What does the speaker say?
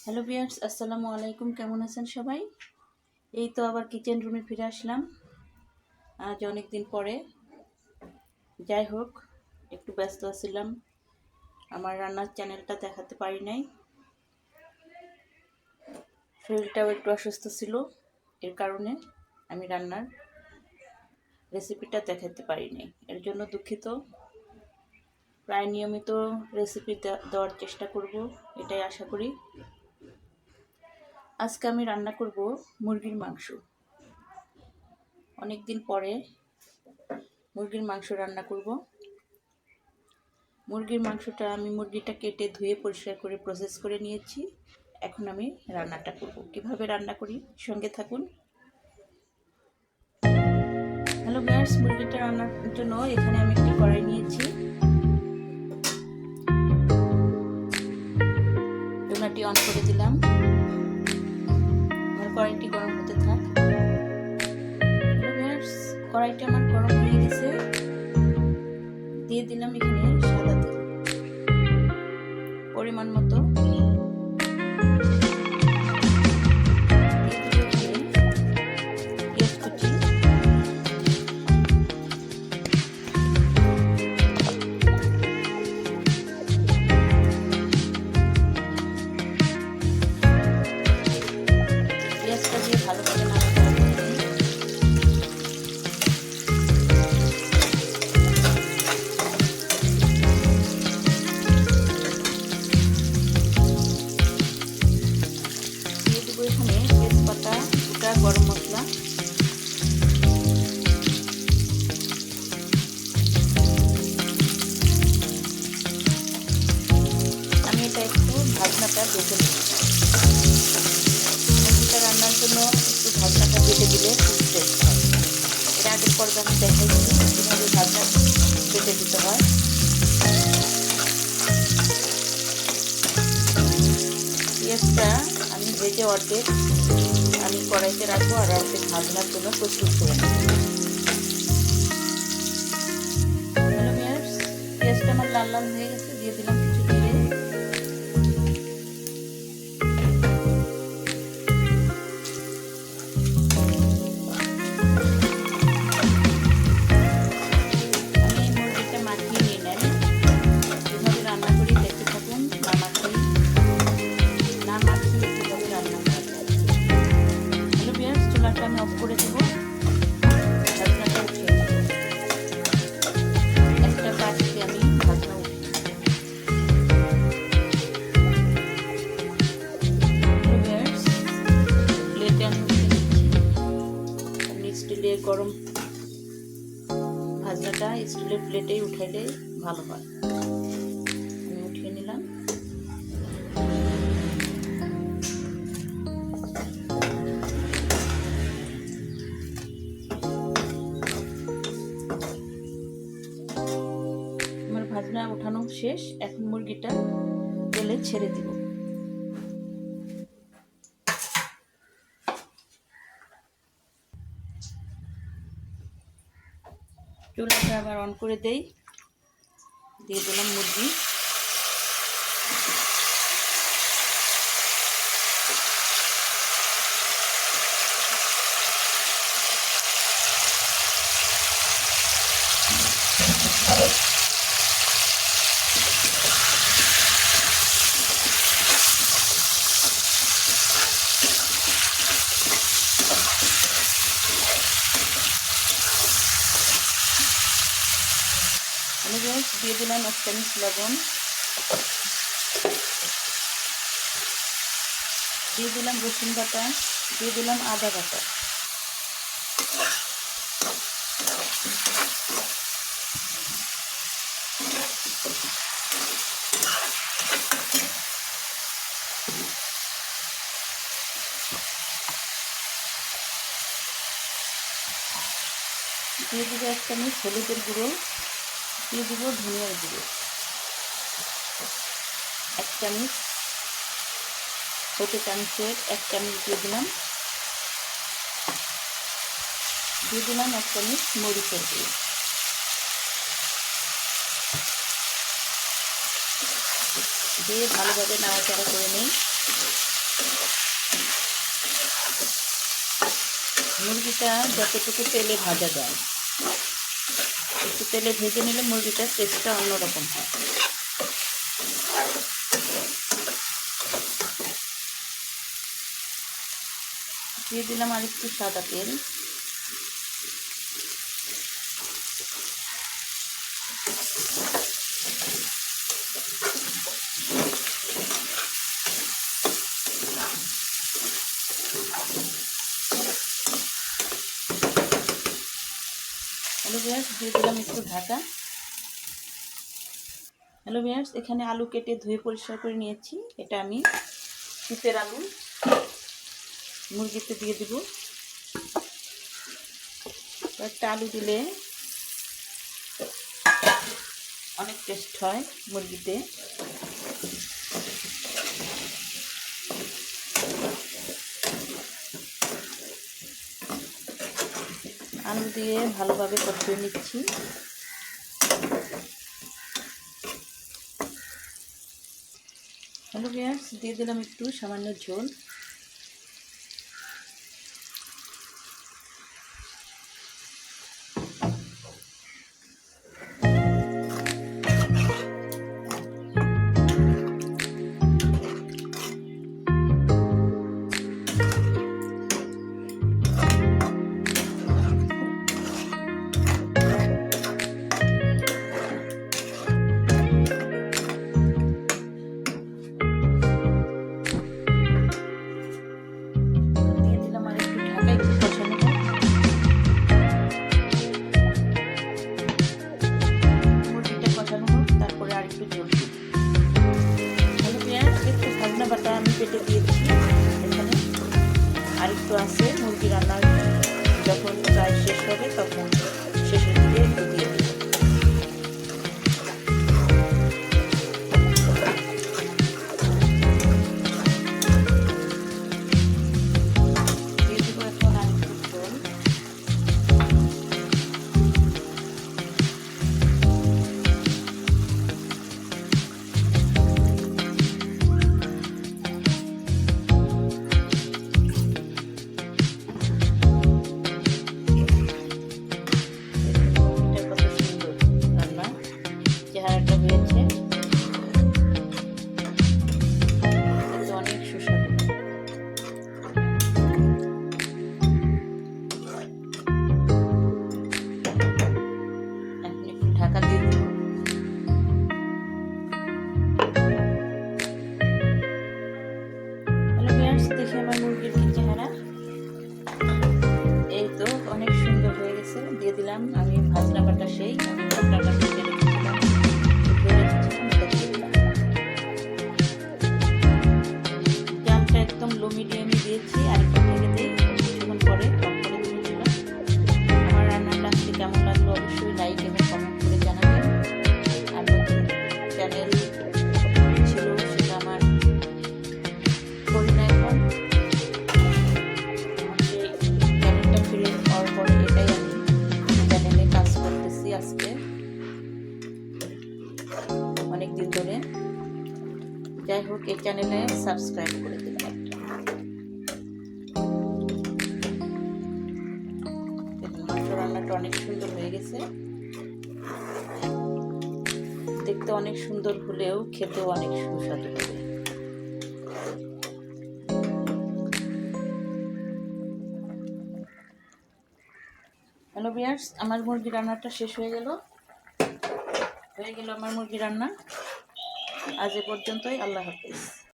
Hello viewers, আসসালামু আলাইকুম। কেমন আছেন সবাই? এই তো আবার কিচেন রুমে ফিরে আসলাম আজ অনেক দিন পরে। যাই হোক, একটু ব্যস্ত ছিলাম, আমার রান্নার চ্যানেলটা দেখাতে পারি নাই। শরীরটাও একটু অসুস্থ ছিল, এর কারণে আমি রান্নার রেসিপিটা দেখাতে পারি নাই, এর জন্য দুঃখিত। প্রায় নিয়মিত রেসিপি দেওয়ার চেষ্টা করব, এটাই আশা করি। আজকে আমি রান্না করব মুরগির মাংস। অনেক দিন পরে মুরগির মাংস রান্না করব। মুরগির মাংসটা আমি মুরগিটা কেটে ধুয়ে পরিষ্কার করে প্রসেস করে নিয়েছি। এখন আমি রান্নাটা করব। কিভাবে রান্না করি সঙ্গে থাকুন। হ্যালো ভিউয়ার্স, মুরগিটা রান্নার জন্য এখানে আমি একটি কড়াই নিয়েছি। চুলাটি অন করে দিলাম। আমার কড়াইটি গরম হতে থাক। হ্যালো ভিউয়ার্স, কড়াইটি আমার গরম হয়ে গেছে। দিয়ে দিলাম এখানে সাদা তেল পরিমাণ মতো। পেঁয়াজটা দিয়ে ভালোভাবে নাড়াচাড়া করে নিই। দিয়ে দেবো এখানে তেজপাতা, গোটা গরম মশলা, আমি এটা একটু ভাজনাটা বেটে নেব। মুরগিটা রান্নার জন্য একটু ভাজনাটা বেটে দিলে খুব টেস্ট হয়। এর আগের পর্বে আমি দেখাইছি কীভাবে ভাজনা বেটে দিতে হয়। পেঁয়াজটা আমি ভেজে অর্ধেক আমি কড়াইতে রাখবো, আর অর্ধেক ভাজনার জন্য প্রস্তুত করে নেব। হ্যালো ভিউয়ার্স, পেঁয়াজটা আমার লাল লাল হয়ে গেছে। দিয়ে দিলাম কিছু জিরে, আমি মুরগিটা মাখিয়ে নিয়ে নেন। যেভাবে রান্না করি দেখতে থাকুন। না মাখিয়ে কীভাবে রান্না করা যায়। হ্যালো ভিউয়ার্স, চুলাটা আমি অফ করে দেবো। ভাজনাটা উঠিয়ে নেব। একটা পাত্রে আমি ভাজনা উঠিয়ে নেব। হ্যালো ভিউয়ার্স, প্লেটে আমি উঠিয়ে নিচ্ছি। স্টিলের গরম ভাজনাটা স্টিলের প্লেটেই উঠাইলে ভালো হয়। আমি উঠিয়ে নিলাম। আমার ভাজনা উঠানো শেষ। এখন মুরগিটা তেলে ছেড়ে দিব। চুলাটা আবার অন করে দেই। দিয়ে দিলাম মুরগি। আমি দিয়ে দিলাম 1 চামচ লবণ, দিয়ে দিলাম রসুন বাটা, দিয়ে দিলাম আদা বাটা, দিয়ে দিব 1 চামচ হলুদের গুঁড়ো, দিয়ে দিব ধনিয়ার গুঁড়ো, 1 চামচ, ছোট চামচের 1 চামচ দিয়ে দিলাম 1 চামচ মরিচের গুঁড়ো। দিয়ে ভালোভাবে নাড়াচাড়া করে নিই। মুরগিটা যতটুকু তেলে ভাজা যায়, একটু তেলে ভেজে নিলে মুরগিটার টেস্টটা অন্যরকম হয়। দিয়ে দিলাম আর একটু সাদা তেল। হ্যালো ভিউয়ার্স, দিয়ে দিলাম একটু ঢাকা। হ্যালো ভিউয়ার্স, এখানে আলু কেটে ধুয়ে পরিষ্কার করে নিয়েছি। এটা আমি শীতের আলু মুরগিতে দিয়ে দিব। একটা আলু দিলে অনেক টেস্ট হয় মুরগিতে। আলু দিয়ে ভালোভাবে কষিয়ে নিচ্ছি। হ্যালো ভিউয়ার্স, দিয়ে দিলাম একটু সামান্য ঝোল। বাটা আমি পেটে দিয়েছি এখানে, আরেকটু আছে। মুরগি রান্নার যখন প্রায় শেষ হবে তখন শেষের দিকে একটু দিয়ে দেব। দিয়ে দেবো এখন আরেকটু ঝোল। চেহারাটা হয়েছে অনেক সুস্বাদু। এখন একটু ঢাকা দিয়ে দেব। হ্যালো ভিউয়ার্স, দেখি আমার মুরগির কি চেহারা। এই তো অনেক সুন্দর হয়ে গেছে। দিয়ে দিলাম আমি ভাজনা বাটা, সেই আমি মশলাটা কেটে রেখেছিলাম, জালটা একদম লো মিডিয়ামে দিয়েছি। আর একটু ঢেকে দিয়ে কিছুক্ষণ পরে অফ করে দিয়েছিলাম। আমার রান্নাটা আজকে কেমন লাগলো অবশ্যই লাইক এবং কমেন্ট করে জানাবেন। আর নতুন চ্যানেল ছিল, সেটা আমার করি না এখন। সেই চ্যানেলটা ফিরে পাওয়ার পরে এটাই আমি চ্যানেলে কাজ করতেছি আজকে অনেক দিন ধরে। যাই হোক, এই চ্যানেলে সাবস্ক্রাইব করে দিলাম একটা। মাংস রান্নাটা অনেক সুন্দর হয়ে গেছে, দেখতে অনেক সুন্দর হলেও খেতেও অনেক সুস্বাদু হবে। হ্যালো ভিউয়ার্স, আমার মুরগি রান্নাটা শেষ হয়ে গেল আমার মুরগি রান্না। আজ এ পর্যন্তই। আল্লাহ হাফেজ।